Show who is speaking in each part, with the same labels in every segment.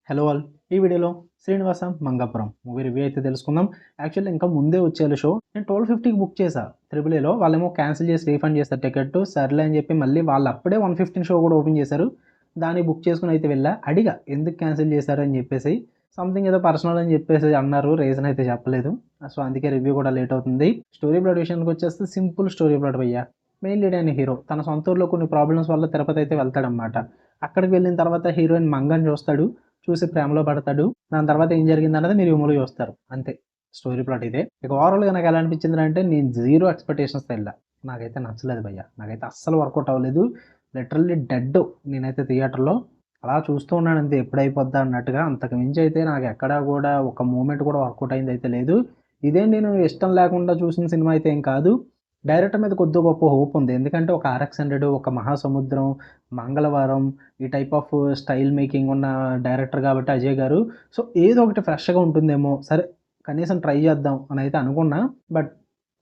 Speaker 1: Hello all. ఈ వీడియోలో 'Srinivasa Mangapuram' movie review అయితే తెలుసుకుందాం. యాక్చువల్లీ ఇంకా ముందే వచ్చేయాలి షో. నేను 12:50కి బుక్ చేశా త్రిబుల్ ఏలో. వాళ్ళేమో క్యాన్సిల్ చేసి రీఫండ్ చేశారు టికెట్. సర్లే అని చెప్పి మళ్ళీ వాళ్ళు అప్పుడే 1:15 షో కూడా ఓపెన్ చేశారు. దాన్ని బుక్ చేసుకొని అయితే వెళ్ళా. అడిగా ఎందుకు క్యాన్సిల్ చేశారు అని చెప్పేసి. సంథింగ్ ఏదో పర్సనల్ అని చెప్పేసి అన్నారు. రీజన్ అయితే చెప్పలేదు. సో అందుకే రివ్యూ కూడా లేట్ అవుతుంది. స్టోరీ ప్లాట్ విషయానికి వచ్చేస్తే సింపుల్ స్టోరీ ప్లాట్ భయ్యా. మెయిన్ లీడ్ అయిన హీరో తన సొంత ఊర్లో కొన్ని ప్రాబ్లమ్స్ వల్ల తిరుపతి అయితే వెళ్తాడనమాట. అక్కడికి వెళ్ళిన తర్వాత హీరోయిన్ మంగని చూస్తాడు. చూసి ప్రేమలో పడతాడు. దాని తర్వాత ఏం జరిగిందన్నది మీరు ఈ మూవీ చూస్తారు. అంతే స్టోరీ ప్లాట్ ఇదే. ఇక ఓవరాల్‌గా నాకు ఎలా అనిపించింది అంటే నేను జీరో ఎక్స్‌పెక్టేషన్స్‌తో ఎళ్ళా. నాకైతే నచ్చలేదు భయ్యా. నాకైతే అస్సలు వర్కౌట్ అవ్వలేదు. లిటరల్లీ డెడ్ నేనైతే థియేటర్‌లో. అలా చూస్తూ ఉన్నాను అంతే ఎప్పుడైపోద్దా అన్నట్టుగా. అంతకు మించి అయితే నాకు ఎక్కడా కూడా ఒక మూమెంట్ కూడా వర్కౌట్ అయిందయితే లేదు. ఇదే నేను ఇష్టం లేకుండా చూసిన సినిమా అయితే ఏం కాదు. డైరెక్టర్ మీద కొద్దిగా గొప్ప హోప్ ఉంది. ఎందుకంటే ఒక 'ఆర్ఎక్స్ హండ్రెడ్', ఒక 'మహాసముద్రం', 'మంగళవారం' ఈ టైప్ ఆఫ్ స్టైల్ మేకింగ్ ఉన్న డైరెక్టర్ కాబట్టి అజయ్ గారు. సో ఏదో ఒకటి ఫ్రెష్‌గా ఉంటుందేమో, సరే కనీసం ట్రై చేద్దాం అని అయితే అనుకున్నా. But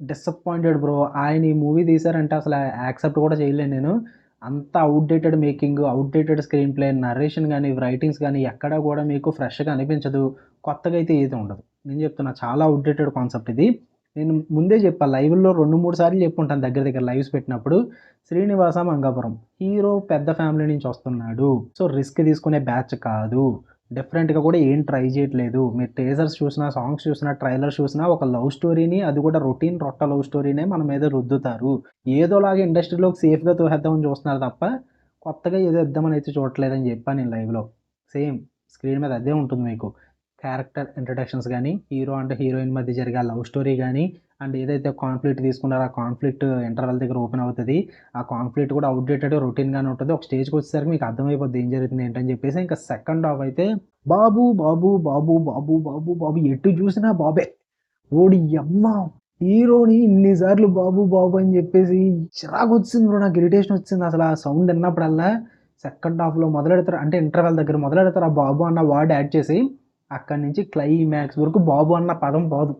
Speaker 1: disappointed bro. ఆయన ఈ మూవీ తీశారంటే అసలు యాక్సెప్ట్ కూడా చేయలేను నేను. అంత outdated making, outdated screen play, narration గాని, రైటింగ్స్ గాని ఎక్కడా కూడా మీకు ఫ్రెష్‌గా అనిపించదు. కొత్తగా అయితే ఏది ఉండదు. నేను చెప్తున్నా చాలా ఔట్‌డేటెడ్ కాన్సెప్ట్ ఇది. నేను ముందే చెప్పా లైవ్‌లో 2, 3 సార్లు చెప్పుంటాను దగ్గర దగ్గర లైవ్స్ పెట్టినప్పుడు. 'శ్రీనివాస మంగాపురం' హీరో పెద్ద ఫ్యామిలీ నుంచి వస్తున్నాడు. సో రిస్క్ తీసుకునే బ్యాచ్ కాదు. డిఫరెంట్‌గా కూడా ఏం ట్రై చేయట్లేదు. మీరు టీజర్స్ చూసినా, సాంగ్స్ చూసినా, ట్రైలర్స్ చూసినా ఒక లవ్ స్టోరీని అది కూడా రొటీన్ రొట్ట లవ్ స్టోరీనే మన మీద రుద్దుతారు. ఏదోలాగా ఇండస్ట్రీలోకి సేఫ్‌గా తోసేద్దామని చూస్తున్నారు తప్ప, కొత్తగా ఏదో ఇద్దామని అయితే చూడట్లేదని చెప్పా నేను లైవ్‌లో. సేమ్ స్క్రీన్ మీద అదే ఉంటుంది మీకు. క్యారెక్టర్ ఇంట్రడక్షన్స్ గానీ, హీరో అండ్ హీరోయిన్ మధ్య జరిగే లవ్ స్టోరీ గానీ, అండ్ ఏదైతే కాన్ఫ్లిక్ట్ తీసుకున్నారో ఆ కాన్ఫ్లిక్ట్ ఇంటర్వెల్ దగ్గర ఓపెన్ అవుతది. ఆ కాన్ఫ్లిక్ట్ కూడా ఔట్‌డేటెడ్ రొటీన్‌గానే ఉంటది. ఒక స్టేజ్‌కొచ్చేసరికి మీకు అర్థమైపోద్ది ఏం జరుగుతుంది ఏంటని చెప్పేసి. ఇంకా సెకండ్ హాఫ్ అయితే బాబు, బాబు, బాబు, బాబు, బాబు, బాబు ఎటు చూసినా బాబే. ఓడియమ్మ! హీరోని ఇన్ని సార్లు బాబు, బాబు అని చెప్పేసి చిరాకొచ్చేసింది బ్రో. నాకు ఇరిటేషన్ వచ్చింది. అసలు ఆ సౌండ్ విన్నప్పుడల్లా సెకండ్ హాఫ్‌లో మొదలెడతారు అంటే ఇంటర్వెల్ దగ్గర మొదలెడతారు. ఆ బాబు అన్న వర్డ్ యాడ్ చేసి అక్కడి నుంచి క్లైమాక్స్ వరకు బాబు అన్న పదం పోదు.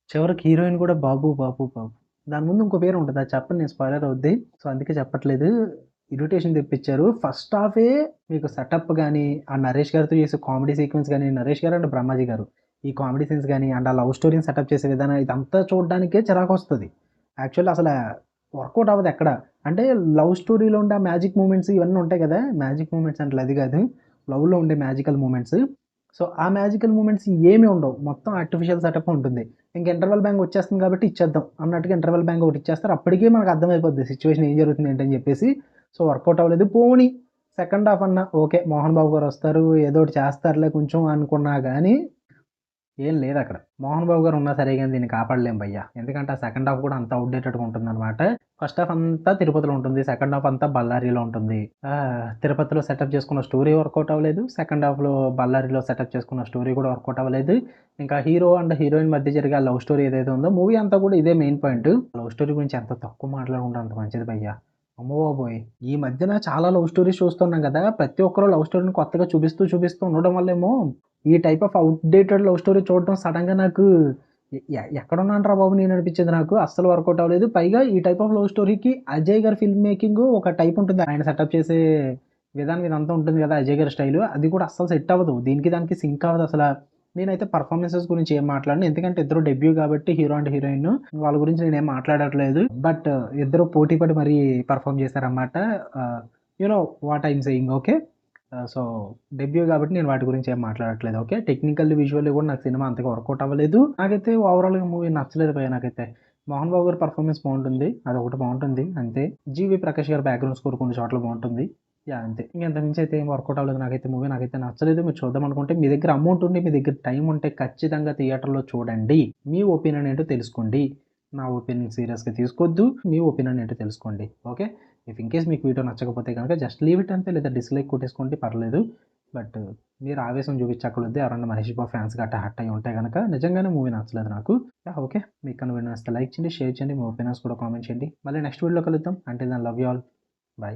Speaker 1: చివరికి హీరోయిన్ కూడా బాబు, బాబు, బాబు. దాని ముందు ఇంకో పేరు ఉంటది. అది చెప్పను నేను స్పాయిలర్ అవుద్ది. సో, అందుకే చెప్పట్లేదు. ఇరిటేషన్ తెప్పించారు. ఫస్ట్ హాఫే మీకు సెటప్ గాని, ఆ నరేష్ గారితో చేసే కామెడీ సీక్వెన్స్ గాని, నరేష్ గారు అండ్ బ్రహ్మాజీ గారు. ఈ కామెడీ సీన్స్ గాని, అండ్ ఆ లవ్ స్టోరీని సెటప్ చేసే విధానం ఇదంతా చూడడానికే చిరాకొస్తది. యాక్చువల్లీ అసల వర్కౌట్ అవ్వదు ఎక్కడ. అంటే లవ్ స్టోరీలో ఉండే ఆ మ్యాజిక్ మూమెంట్స్ ఇవన్నీ ఉంటాయి కదా! మ్యాజిక్ మూమెంట్స్ అంటే అది కాదు. లవ్‌లో ఉండే మ్యాజికల్ మూమెంట్స్. సో, ఆ మ్యాజికల్ మూమెంట్స్ ఏమి ఉండవు. మొత్తం ఆర్టిఫిషియల్ సెటప్ ఉంటుంది. ఇంక ఇంటర్వల్ బ్యాంగ్ వచ్చేస్తుంది కాబట్టి ఇచ్చేద్దాం అన్నట్టుగా ఇంటర్వల్ బ్యాంగ్ ఒకటి ఇచ్చేస్తారు. అప్పటికే మనకు అర్థమైపోద్ది సిట్యుయేషన్ ఏం జరుగుతుంది ఏంటని చెప్పేసి. సో, వర్కౌట్ అవ్వలేదు. పోనీ సెకండ్ హాఫ్ అన్నా ఓకే. మోహన్ బాబు గారు వస్తారు. ఏదో ఒకటి చేస్తారులే కొంచెం అనుకున్నా గానీ ఏం లేదక్కడ. 'మోహన్ బాబు' గారు ఉన్నా సరే గాని దీన్ని కాపాడలేం భయ్యా. ఎందుకంటే ఆ సెకండ్ హాఫ్ కూడా అంత ఔట్‌డేటెడ్‌గా ఉంటుందనమాట. ఫస్ట్ హాఫ్ అంతా తిరుపతిలో ఉంటుంది. సెకండ్ హాఫ్ అంతా బళ్ళారిలో ఉంటుంది. తిరుపతిలో సెటప్ చేసుకున్న స్టోరీ వర్కౌట్ అవ్వలేదు. సెకండ్ హాఫ్‌లో బళ్ళారిలో సెటప్ చేసుకున్న స్టోరీ కూడా వర్కౌట్ అవ్వలేదు. ఇంకా హీరో అండ్ హీరోయిన్ మధ్య జరిగే ఆ లవ్ స్టోరీ ఏదైతే ఉందో మూవీ అంతా కూడా ఇదే మెయిన్ పాయింట్. లవ్ స్టోరీ గురించి ఎంత తక్కువ మాట్లాడుకుంటే అంత మంచిది భయ్యా. అమ్మబాబోయ్! ఈ మధ్యన చాలా లవ్ స్టోరీస్ చూస్తున్నాం గదా! ప్రతి ఒక్కరు లవ్ స్టోరీని కొత్తగా చూపిస్తూ, చూపిస్తూ ఉండడం వల్లేమో ఈ type of outdated love story చూడడం సడెన్‌గా నాకు ఎక్కడున్నానురా బాబు నేను అనిపించింది నాకు. అస్సలు వర్కౌట్ అవ్వలేదు. పైగా ఈ టైప్ ఆఫ్ లవ్ స్టోరీకి అజయ్ గారి ఫిల్మ్ మేకింగ్ ఒక టైప్ ఉంటుంది. ఆయన సెటప్ చేసే విధానం ఇదంతా ఉంటుంది గదా! అజయ్ గారి స్టైలు. అది కూడా అస్సలు సెట్ అవ్వదు. దీనికి దానికి సింక్ అవ్వదసల. నేనైతే పెర్ఫార్మన్సెస్ గురించి ఏం మాట్లాడను. ఎందుకంటే ఇద్దరు డెబ్యూ కాబట్టి హీరో అండ్ హీరోయిన్. వాళ్ళ గురించి నేనేం మాట్లాడట్లేదు. బట్ ఇద్దరు పోటీ పడి మరీ పెర్ఫార్మ్ చేశారన్నమాట. You know what I am saying okay. So, debut గాబట్టి నేను వాటి గురించి ఏం మాట్లాడట్లేదు. ఓకే. టెక్నికల్లీ, విజువల్లీ గూడా నాకు సినిమా అంతగా వర్కౌట్ అవ్వలేదు. నాకైతే ఓవరాల్‌గా మూవీ నచ్చలేదు భయ్యా నాకైతే. మోహన్ బాబు గారి పెర్ఫార్మన్స్ బావుంటుంది. అదొకటి బావుంటుంది అంతే. జీవి ప్రకాష్ గారి బ్యాక్‌గ్రౌండ్ స్కోర్ కొన్ని చోట్ల బావుంటుంది. యాహ్! అంతే. ఇంకంతకు మించి అయితే ఏం వర్కౌట్ అవ్వలేదు నాకైతే మూవీ. నాకైతే నచ్చలేదు. మీరు చూద్దామనుకుంటే మీ దగ్గర అమౌంట్ ఉండి, మీ దగ్గర టైం ఉంటే ఖచ్చితంగా థియేటర్‌లో చూడండి. మీ ఒపీనియన్ ఏంటో తెలుసుకోండి. నా ఒపీనియన్ సీరియస్‌గా తీసుకోవద్దు. మీ ఒపీనియన్ ఏంటో తెలుసుకోండి. ఓకే. ఇఫ్ ఇన్‌కేస్ మీకు వీడియో నచ్చకపోతే గనక జస్ట్ లీవ్ ఇట్ అంతే లేదా డిస్‌లైక్ కొట్టేసుకోండి పర్లేదు. బట్ మీరు ఆవేశం చూపించక్కర్లేదు. ఎవరైనా 'మహేష్ బాబు' ఫ్యాన్స్ గట్టా హర్ట్ అయ్యి ఉంటే గనక నిజంగానే మూవీ నచ్చలేదు నాకు. యాహ్! ఓకే. మీకు కనుక వీడియో నచ్చితే లైక్ చేయండి, షేర్ చేయండి. మీ ఒపీనియన్స్ కూడా కామెంట్ చేయండి. మళ్ళీ నెక్స్ట్ వీడియోలో కలుద్దాం. Until then love you all. By.